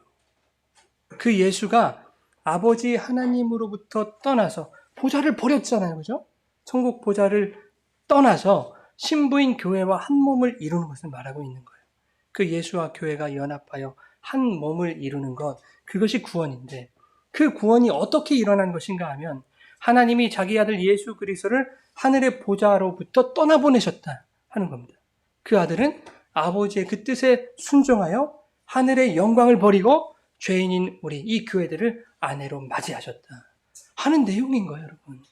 그 예수가 아버지 하나님으로부터 떠나서 보좌를 버렸잖아요. 그죠? 천국 보좌를 떠나서 신부인 교회와 한 몸을 이루는 것을 말하고 있는 거예요. 그 예수와 교회가 연합하여 한 몸을 이루는 것, 그것이 구원인데 그 구원이 어떻게 일어난 것인가 하면 하나님이 자기 아들 예수 그리스도를 하늘의 보좌로부터 떠나보내셨다 하는 겁니다. 그 아들은 아버지의 그 뜻에 순종하여 하늘의 영광을 버리고 죄인인 우리 이 교회들을 아내로 맞이하셨다 하는 내용인 거예요, 여러분.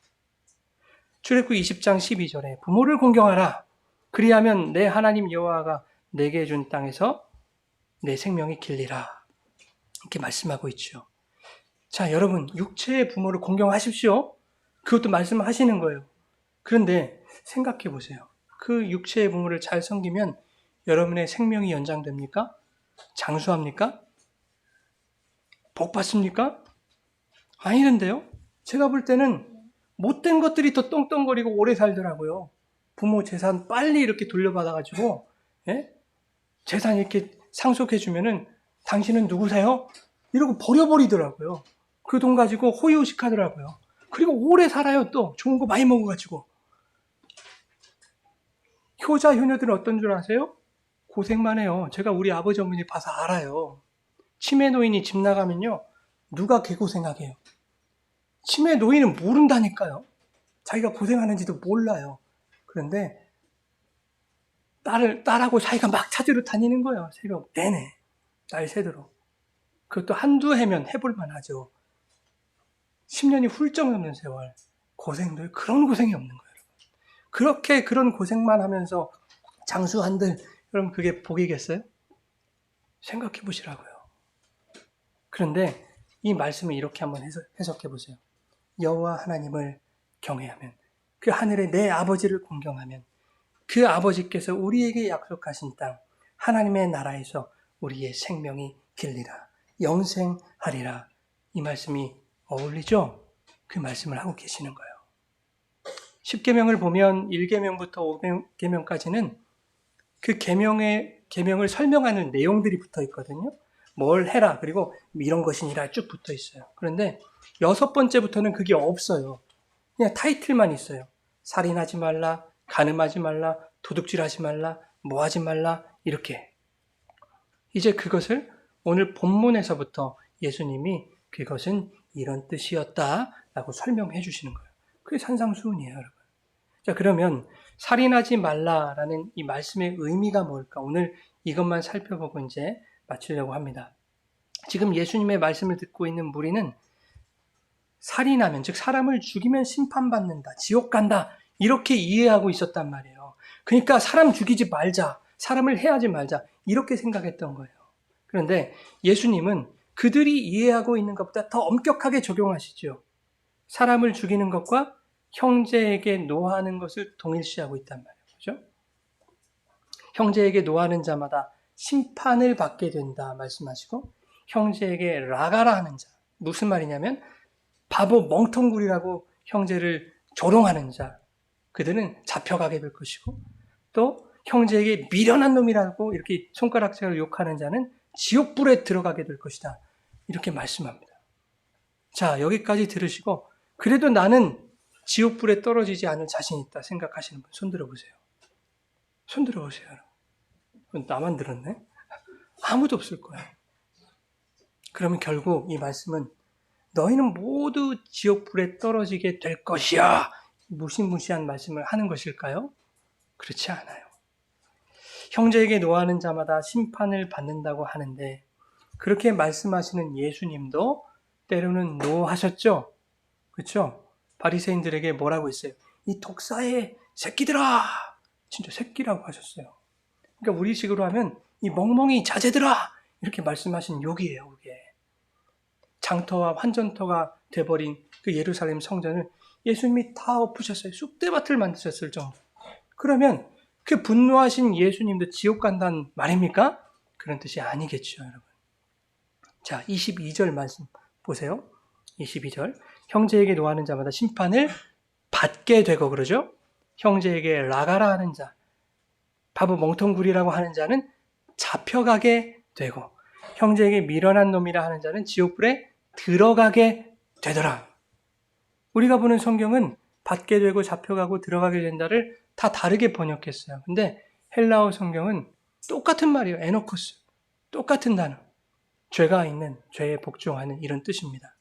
출애굽기 20장 12절에 부모를 공경하라. 그리하면 내 하나님 여호와가 내게 준 땅에서 내 생명이 길리라. 이렇게 말씀하고 있죠. 자, 여러분, 육체의 부모를 공경하십시오. 그것도 말씀하시는 거예요. 그런데 생각해 보세요. 그 육체의 부모를 잘 섬기면 여러분의 생명이 연장됩니까? 장수합니까? 복 받습니까? 아니던데요. 제가 볼 때는 못된 것들이 더 떵떵거리고 오래 살더라고요. 부모 재산 빨리 이렇게 돌려받아가지고, 예? 재산 이렇게 상속해주면은 당신은 누구세요? 이러고 버려버리더라고요. 그 돈 가지고 호의호식 하더라고요. 그리고 오래 살아요. 또 좋은 거 많이 먹어가지고. 효자 효녀들은 어떤 줄 아세요? 고생만 해요. 제가 우리 아버지 어머니 봐서 알아요. 치매 노인이 집 나가면요, 누가 개고생하게 해요? 치매 노인은 모른다니까요. 자기가 고생하는지도 몰라요. 그런데 딸하고 자기가 막 찾으러 다니는 거예요. 새벽 내내. 날 새도록. 그것도 한두 해면 해볼만 하죠. 10년이 훌쩍 넘는 세월. 고생도 그런 고생이 없는 거예요. 그렇게 그런 고생만 하면서 장수한들, 여러분 그게 복이겠어요? 생각해 보시라고요. 그런데 이 말씀을 이렇게 한번 해석해 보세요. 여호와 하나님을 경외하면, 그 하늘의 내 아버지를 공경하면 그 아버지께서 우리에게 약속하신 땅 하나님의 나라에서 우리의 생명이 길리라, 영생하리라. 이 말씀이 어울리죠? 그 말씀을 하고 계시는 거예요. 10계명을 보면 1계명부터 5계명까지는 그 계명을 설명하는 내용들이 붙어 있거든요. 뭘 해라, 그리고 이런 것이니라 쭉 붙어 있어요. 그런데 6번째부터는 그게 없어요. 그냥 타이틀만 있어요. 살인하지 말라, 간음하지 말라, 도둑질하지 말라, 뭐하지 말라, 이렇게. 이제 그것을 오늘 본문에서부터 예수님이 그것은 이런 뜻이었다라고 설명해 주시는 거예요. 그게 산상수훈이에요, 여러분. 자, 그러면 살인하지 말라라는 이 말씀의 의미가 뭘까? 오늘 이것만 살펴보고 이제 마치려고 합니다. 지금 예수님의 말씀을 듣고 있는 무리는 살인하면, 즉 사람을 죽이면 심판받는다, 지옥 간다, 이렇게 이해하고 있었단 말이에요. 그러니까 사람 죽이지 말자, 사람을 해하지 말자, 이렇게 생각했던 거예요. 그런데 예수님은 그들이 이해하고 있는 것보다 더 엄격하게 적용하시죠. 사람을 죽이는 것과 형제에게 노하는 것을 동일시하고 있단 말이에요. 그죠? 형제에게 노하는 자마다 심판을 받게 된다 말씀하시고, 형제에게 라가라 하는 자, 무슨 말이냐면 바보 멍텅구리라고 형제를 조롱하는 자, 그들은 잡혀가게 될 것이고, 또 형제에게 미련한 놈이라고 이렇게 손가락질로 욕하는 자는 지옥불에 들어가게 될 것이다, 이렇게 말씀합니다. 자, 여기까지 들으시고 그래도 나는 지옥불에 떨어지지 않을 자신 있다 생각하시는 분 손 들어보세요. 손 들어보세요. 나만 들었네? 아무도 없을 거예요. 그러면 결국 이 말씀은 너희는 모두 지옥불에 떨어지게 될 것이야, 무시무시한 말씀을 하는 것일까요? 그렇지 않아요. 형제에게 노하는 자마다 심판을 받는다고 하는데, 그렇게 말씀하시는 예수님도 때로는 노하셨죠? 그렇죠? 바리새인들에게 뭐라고 했어요? 이 독사의 새끼들아! 진짜 새끼라고 하셨어요. 그러니까 우리식으로 하면 이 멍멍이 자제들아! 이렇게 말씀하신 욕이에요, 그게. 장터와 환전터가 돼버린 그 예루살렘 성전을 예수님이 다 엎으셨어요. 쑥대밭을 만드셨을 정도. 그러면 그 분노하신 예수님도 지옥 간다는 말입니까? 그런 뜻이 아니겠죠, 여러분. 자, 22절 말씀 보세요. 22절. 형제에게 노하는 자마다 심판을 받게 되고, 그러죠? 형제에게 라가라 하는 자, 바보 멍텅구리라고 하는 자는 잡혀가게 되고, 형제에게 미련한 놈이라 하는 자는 지옥불에 들어가게 되더라. 우리가 보는 성경은 받게 되고 잡혀가고 들어가게 된다를 다 다르게 번역했어요. 근데 헬라어 성경은 똑같은 말이에요. 에노코스. 똑같은 단어. 죄가 있는, 죄에 복종하는, 이런 뜻입니다.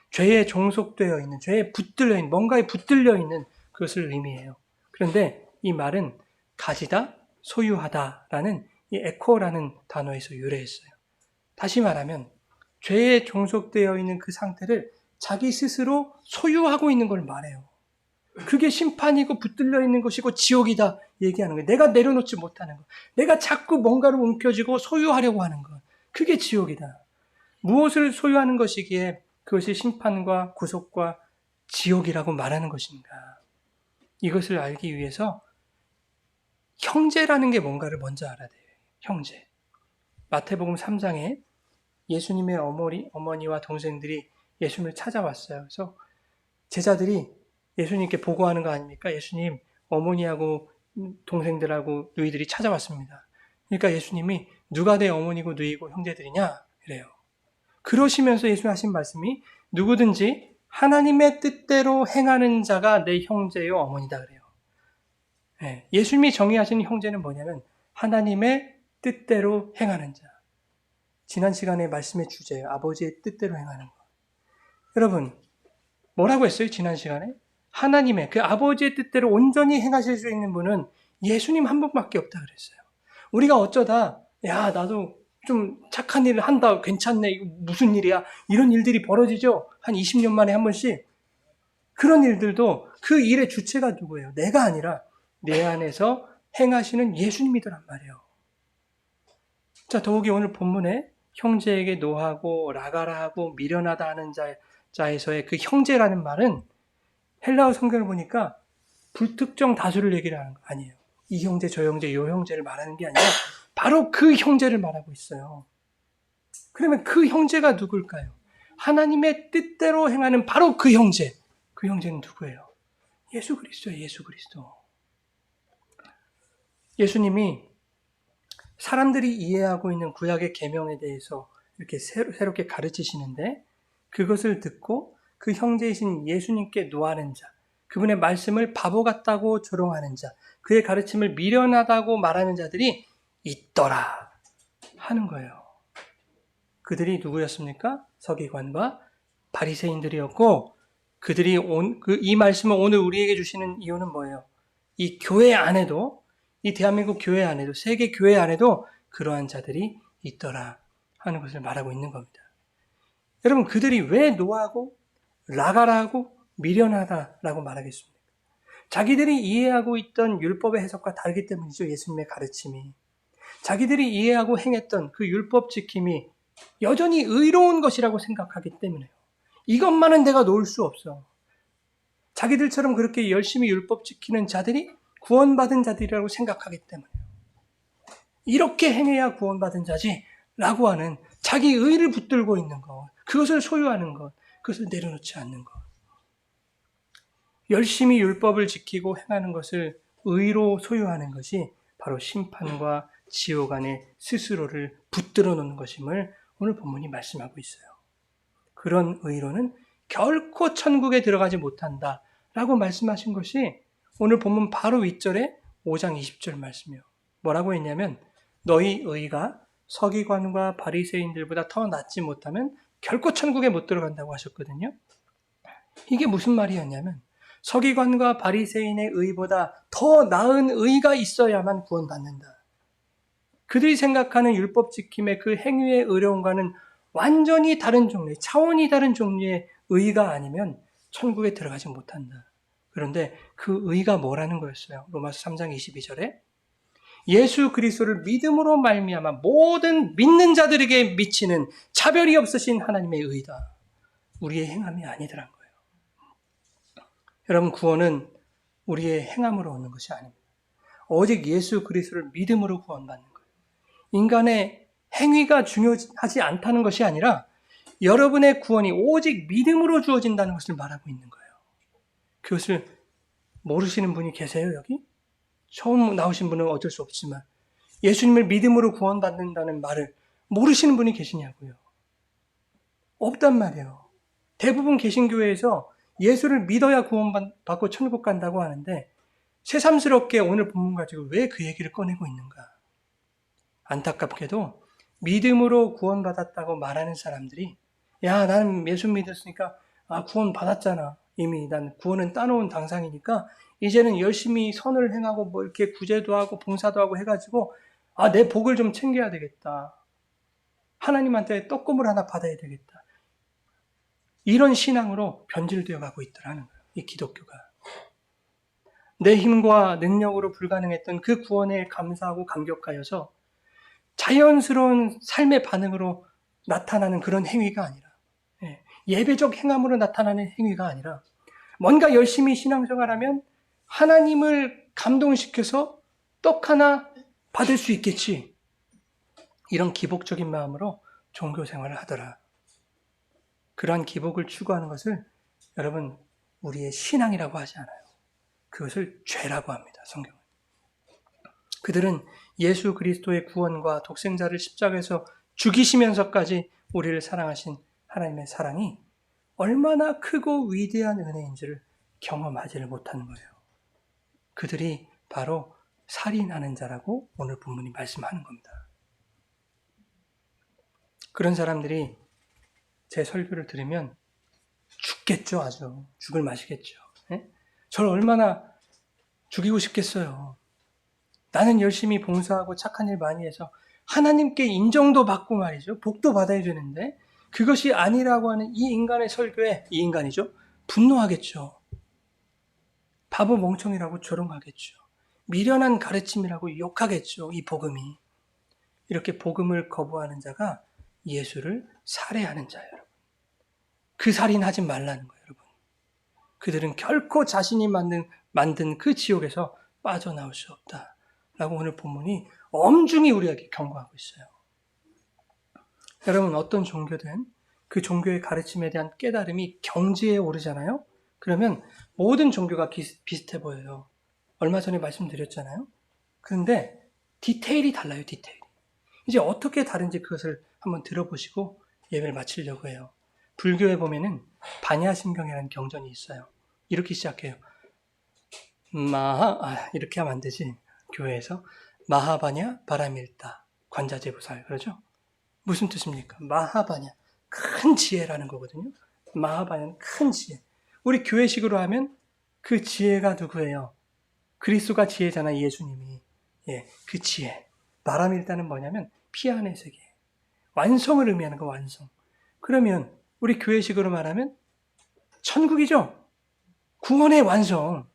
죄에 종속되어 있는, 죄에 붙들려 있는, 뭔가에 붙들려 있는 그것을 의미해요. 그런데 이 말은 가지다, 소유하다라는 이 에코라는 단어에서 유래했어요. 다시 말하면 죄에 종속되어 있는 그 상태를 자기 스스로 소유하고 있는 걸 말해요. 그게 심판이고 붙들려 있는 것이고 지옥이다 얘기하는 거예요. 내가 내려놓지 못하는 것. 내가 자꾸 뭔가를 움켜쥐고 소유하려고 하는 것. 그게 지옥이다. 무엇을 소유하는 것이기에 그것이 심판과 구속과 지옥이라고 말하는 것인가. 이것을 알기 위해서 형제라는 게 뭔가를 먼저 알아야 돼요. 형제. 마태복음 3장에 예수님의 어머니와 동생들이 예수님을 찾아왔어요. 그래서 제자들이 예수님께 보고하는 거 아닙니까? 예수님, 어머니하고 동생들하고 누이들이 찾아왔습니다. 그러니까 예수님이 누가 내 어머니고 누이고 형제들이냐? 이래요. 그러시면서 예수님 하신 말씀이 누구든지 하나님의 뜻대로 행하는 자가 내 형제요 어머니다 그래요. 예수님이 정의하시는 형제는 뭐냐면 하나님의 뜻대로 행하는 자. 지난 시간에 말씀의 주제예요. 아버지의 뜻대로 행하는 것. 여러분, 뭐라고 했어요? 지난 시간에? 하나님의 그 아버지의 뜻대로 온전히 행하실 수 있는 분은 예수님 한 분밖에 없다 그랬어요. 우리가 어쩌다 야 나도 좀 착한 일을 한다 괜찮네 이거 무슨 일이야 이런 일들이 벌어지죠. 한 20년 만에 한 번씩. 그런 일들도 그 일의 주체가 누구예요? 내가 아니라 내 안에서 행하시는 예수님이더란 말이에요. 자, 더욱이 오늘 본문에 형제에게 노하고 라가라하고 미련하다 하는 자에서의 그 형제라는 말은 헬라어 성경을 보니까 불특정 다수를 얘기를 하는 거 아니에요. 이 형제, 저 형제, 요 형제를 말하는 게 아니라 바로 그 형제를 말하고 있어요. 그러면 그 형제가 누굴까요? 하나님의 뜻대로 행하는 바로 그 형제. 그 형제는 누구예요? 예수 그리스도예요. 예수 그리스도. 예수님이 사람들이 이해하고 있는 구약의 계명에 대해서 이렇게 새롭게 가르치시는데 그것을 듣고 그 형제이신 예수님께 노하는 자, 그분의 말씀을 바보 같다고 조롱하는 자, 그의 가르침을 미련하다고 말하는 자들이 있더라 하는 거예요. 그들이 누구였습니까? 서기관과 바리새인들이었고 그들이 이 말씀을 오늘 우리에게 주시는 이유는 뭐예요? 이 교회 안에도 이 대한민국 교회 안에도 세계 교회 안에도 그러한 자들이 있더라 하는 것을 말하고 있는 겁니다. 여러분 그들이 왜 노하고 라가라하고 미련하다라고 말하겠습니까? 자기들이 이해하고 있던 율법의 해석과 다르기 때문이죠. 예수님의 가르침이. 자기들이 이해하고 행했던 그 율법 지킴이 여전히 의로운 것이라고 생각하기 때문에요. 이것만은 내가 놓을 수 없어. 자기들처럼 그렇게 열심히 율법 지키는 자들이 구원받은 자들이라고 생각하기 때문에요. 이렇게 행해야 구원받은 자지라고 하는 자기 의를 붙들고 있는 것, 그것을 소유하는 것, 그것을 내려놓지 않는 것. 열심히 율법을 지키고 행하는 것을 의로 소유하는 것이 바로 심판과 지옥 안에 스스로를 붙들어 놓는 것임을 오늘 본문이 말씀하고 있어요. 그런 의로는 결코 천국에 들어가지 못한다라고 말씀하신 것이 오늘 본문 바로 윗절에 5장 20절 말씀이에요. 뭐라고 했냐면 너희 의가 서기관과 바리새인들보다 더 낫지 못하면 결코 천국에 못 들어간다고 하셨거든요. 이게 무슨 말이었냐면 서기관과 바리새인의 의보다 더 나은 의가 있어야만 구원받는다. 그들이 생각하는 율법 지킴의 그 행위의 의로움과는 완전히 다른 종류의, 차원이 다른 종류의 의가 아니면 천국에 들어가지 못한다. 그런데 그 의가 뭐라는 거였어요? 로마서 3장 22절에 예수 그리스도를 믿음으로 말미암아 모든 믿는 자들에게 미치는 차별이 없으신 하나님의 의다. 우리의 행함이 아니더란 거예요. 여러분 구원은 우리의 행함으로 얻는 것이 아닙니다. 오직 예수 그리스도를 믿음으로 구원받는 거예요. 인간의 행위가 중요하지 않다는 것이 아니라 여러분의 구원이 오직 믿음으로 주어진다는 것을 말하고 있는 거예요. 그것을 모르시는 분이 계세요, 여기? 처음 나오신 분은 어쩔 수 없지만 예수님을 믿음으로 구원받는다는 말을 모르시는 분이 계시냐고요. 없단 말이에요. 대부분 개신교회에서 예수를 믿어야 구원받고 천국 간다고 하는데 새삼스럽게 오늘 본문 가지고 왜 그 얘기를 꺼내고 있는가? 안타깝게도 믿음으로 구원받았다고 말하는 사람들이 야 나는 예수 믿었으니까 구원 받았잖아. 이미 난 구원은 따놓은 당상이니까 이제는 열심히 선을 행하고 뭐 이렇게 구제도 하고 봉사도 하고 해가지고 내 복을 좀 챙겨야 되겠다. 하나님한테 떡고물 하나 받아야 되겠다. 이런 신앙으로 변질되어 가고 있더라는 거예요. 이 기독교가. 내 힘과 능력으로 불가능했던 그 구원에 감사하고 감격하여서 자연스러운 삶의 반응으로 나타나는 그런 행위가 아니라, 예배적 행함으로 나타나는 행위가 아니라, 뭔가 열심히 신앙생활하면 하나님을 감동시켜서 떡 하나 받을 수 있겠지. 이런 기복적인 마음으로 종교 생활을 하더라. 그러한 기복을 추구하는 것을 여러분 우리의 신앙이라고 하지 않아요. 그것을 죄라고 합니다. 성경은. 그들은 예수 그리스도의 구원과 독생자를 십자가에서 죽이시면서까지 우리를 사랑하신 하나님의 사랑이 얼마나 크고 위대한 은혜인지를 경험하지를 못하는 거예요. 그들이 바로 살인하는 자라고 오늘 본문이 말씀하는 겁니다. 그런 사람들이 제 설교를 들으면 죽겠죠. 아주 죽을 맛이겠죠. 저를 얼마나 죽이고 싶겠어요. 나는 열심히 봉사하고 착한 일 많이 해서 하나님께 인정도 받고 말이죠. 복도 받아야 되는데 그것이 아니라고 하는 이 인간의 설교에, 이 인간이죠, 분노하겠죠. 바보 멍청이라고 조롱하겠죠. 미련한 가르침이라고 욕하겠죠. 이 복음이. 이렇게 복음을 거부하는 자가 예수를 살해하는 자예요. 여러분. 그 살인하지 말라는 거예요. 여러분. 그들은 결코 자신이 만든 그 지옥에서 빠져나올 수 없다. 라고 오늘 본문이 엄중히 우리에게 경고하고 있어요. 여러분, 어떤 종교든 그 종교의 가르침에 대한 깨달음이 경지에 오르잖아요. 그러면 모든 종교가 비슷해 보여요. 얼마 전에 말씀드렸잖아요. 그런데 디테일이 달라요. 디테일이. 이제 어떻게 다른지 그것을 한번 들어보시고 예배를 마치려고 해요. 불교에 보면은 반야심경이라는 경전이 있어요. 이렇게 시작해요. 이렇게 하면 안 되지. 교회에서 마하바냐 바라밀다 관자재부살, 그러죠? 무슨 뜻입니까? 마하바냐, 큰 지혜라는 거거든요. 마하바냐는 큰 지혜. 우리 교회식으로 하면 그 지혜가 누구예요? 그리스도가 지혜잖아, 예수님이. 그 지혜. 바라밀다는 뭐냐면 피안의 세계. 완성을 의미하는 거, 완성. 그러면 우리 교회식으로 말하면 천국이죠? 구원의 완성.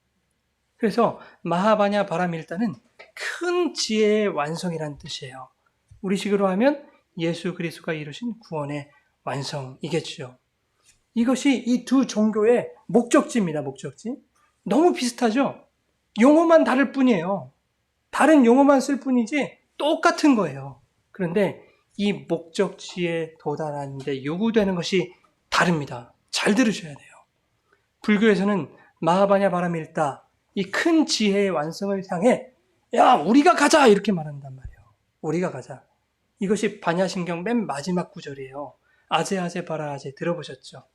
그래서 마하바냐 바라밀다는 큰 지혜의 완성이라는 뜻이에요. 우리식으로 하면 예수 그리스도가 이루신 구원의 완성이겠죠. 이것이 이 두 종교의 목적지입니다. 목적지. 너무 비슷하죠? 용어만 다를 뿐이에요. 다른 용어만 쓸 뿐이지 똑같은 거예요. 그런데 이 목적지에 도달하는데 요구되는 것이 다릅니다. 잘 들으셔야 돼요. 불교에서는 마하바냐 바라밀다, 이 큰 지혜의 완성을 향해 야, 우리가 가자! 이렇게 말한단 말이에요. 우리가 가자. 이것이 반야심경 맨 마지막 구절이에요. 아제 바라아제 들어보셨죠?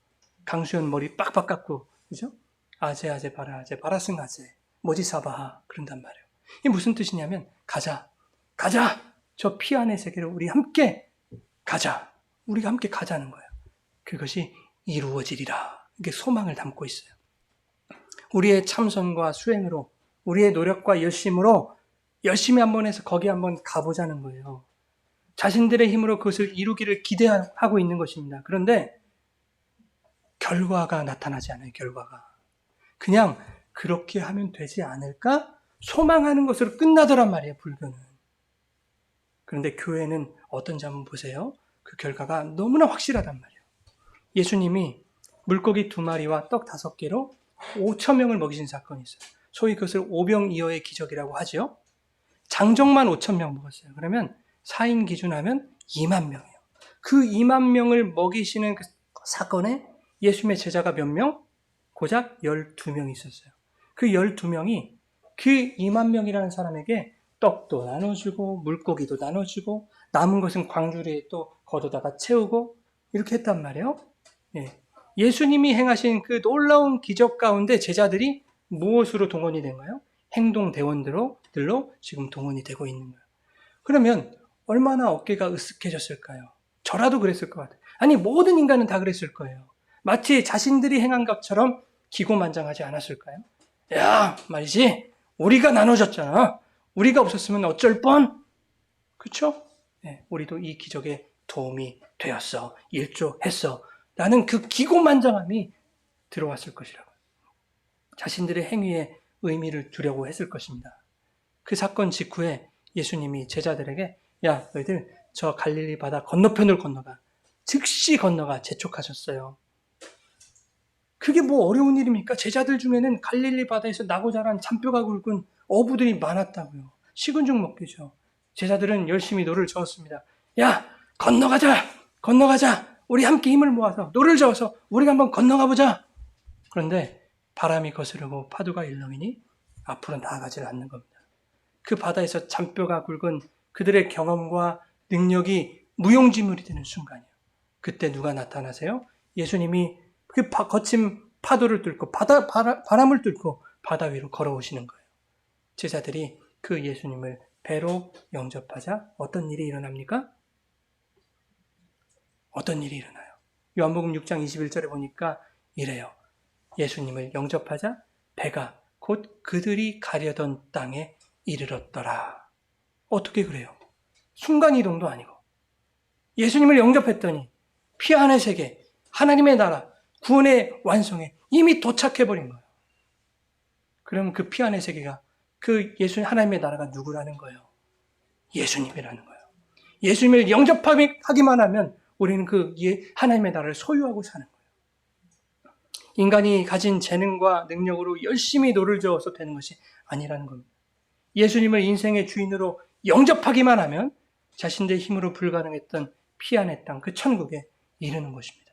강수현 머리 빡빡 깎고, 그죠? 아제 바라아제 바라승 아제 모지사바하 그런단 말이에요. 이게 무슨 뜻이냐면 가자. 저 피안의 세계를 우리 함께 가자. 우리가 함께 가자는 거예요. 그것이 이루어지리라. 이게 소망을 담고 있어요. 우리의 참선과 수행으로, 우리의 노력과 열심으로 열심히 한번 해서 거기 한번 가보자는 거예요. 자신들의 힘으로 그것을 이루기를 기대하고 있는 것입니다. 그런데 결과가 나타나지 않아요. 결과가. 그냥 그렇게 하면 되지 않을까? 소망하는 것으로 끝나더란 말이에요. 불교는. 그런데 교회는 어떤지 한번 보세요. 그 결과가 너무나 확실하단 말이에요. 예수님이 물고기 2마리와 떡 5개로 5,000명을 먹이신 사건이 있어요. 소위 그것을 오병이어의 기적이라고 하죠. 장정만 5,000명 먹었어요. 그러면 4인 기준하면 2만 명이에요. 그 2만 명을 먹이시는 그 사건에 예수님의 제자가 몇 명? 고작 12명이 있었어요. 그 12명이 그 2만 명이라는 사람에게 떡도 나눠주고 물고기도 나눠주고 남은 것은 광주리에 또 걷어다가 채우고 이렇게 했단 말이에요. 예수님이 행하신 그 놀라운 기적 가운데 제자들이 무엇으로 동원이 된가요? 행동대원들로 지금 동원이 되고 있는 거예요. 그러면 얼마나 어깨가 으쓱해졌을까요? 저라도 그랬을 것 같아요. 아니, 모든 인간은 다 그랬을 거예요. 마치 자신들이 행한 것처럼 기고만장하지 않았을까요? 야, 말이지, 우리가 나눠줬잖아. 우리가 없었으면 어쩔 뻔? 그쵸? 우리도 이 기적에 도움이 되었어, 일조했어 라는 그 기고만장함이 들어왔을 것이라고. 자신들의 행위에 의미를 두려고 했을 것입니다. 그 사건 직후에 예수님이 제자들에게 야, 너희들 저 갈릴리 바다 건너편을 건너가. 즉시 건너가 재촉하셨어요. 그게 뭐 어려운 일입니까? 제자들 중에는 갈릴리 바다에서 나고 자란 잔뼈가 굵은 어부들이 많았다고요. 식은 죽 먹기죠. 제자들은 열심히 노를 저었습니다. 야, 건너가자! 건너가자! 우리 함께 힘을 모아서 노를 저어서 우리가 한번 건너가 보자! 그런데 바람이 거스르고 파도가 일렁이니 앞으로 나아가질 않는 겁니다. 그 바다에서 잔뼈가 굵은 그들의 경험과 능력이 무용지물이 되는 순간이에요. 그때 누가 나타나세요? 예수님이 그 거친 파도를 뚫고 바람을 뚫고 바다 위로 걸어오시는 거예요. 제자들이 그 예수님을 배로 영접하자 어떤 일이 일어납니까? 어떤 일이 일어나요? 요한복음 6장 21절에 보니까 이래요. 예수님을 영접하자 배가 곧 그들이 가려던 땅에 이르렀더라. 어떻게 그래요? 순간이동도 아니고 예수님을 영접했더니 피안의 세계, 하나님의 나라, 구원의 완성에 이미 도착해버린 거예요. 그럼 그 피안의 세계가 그 하나님의 나라가 누구라는 거예요? 예수님이라는 거예요. 예수님을 영접하기만 하면 우리는 그 하나님의 나라를 소유하고 사는 거예요. 인간이 가진 재능과 능력으로 열심히 노를 저어서 되는 것이 아니라는 겁니다. 예수님을 인생의 주인으로 영접하기만 하면 자신들의 힘으로 불가능했던 피안의 땅, 그 천국에 이르는 것입니다.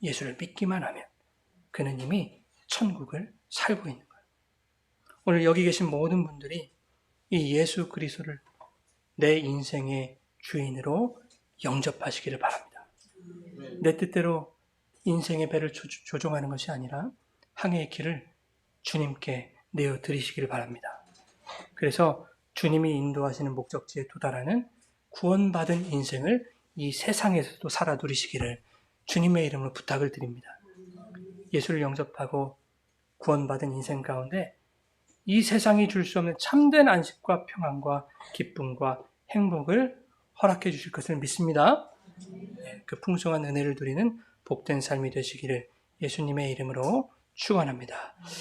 예수를 믿기만 하면 그는 이미 천국을 살고 있는 거예요. 오늘 여기 계신 모든 분들이 이 예수 그리스도를 내 인생의 주인으로 영접하시기를 바랍니다. 내 뜻대로 인생의 배를 조종하는 것이 아니라 항해의 길을 주님께 내어드리시기를 바랍니다. 그래서 주님이 인도하시는 목적지에 도달하는 구원받은 인생을 이 세상에서도 살아 누리시기를 주님의 이름으로 부탁을 드립니다. 예수를 영접하고 구원받은 인생 가운데 이 세상이 줄 수 없는 참된 안식과 평안과 기쁨과 행복을 허락해 주실 것을 믿습니다. 그 풍성한 은혜를 누리는 복된 삶이 되시기를 예수님의 이름으로 축원합니다.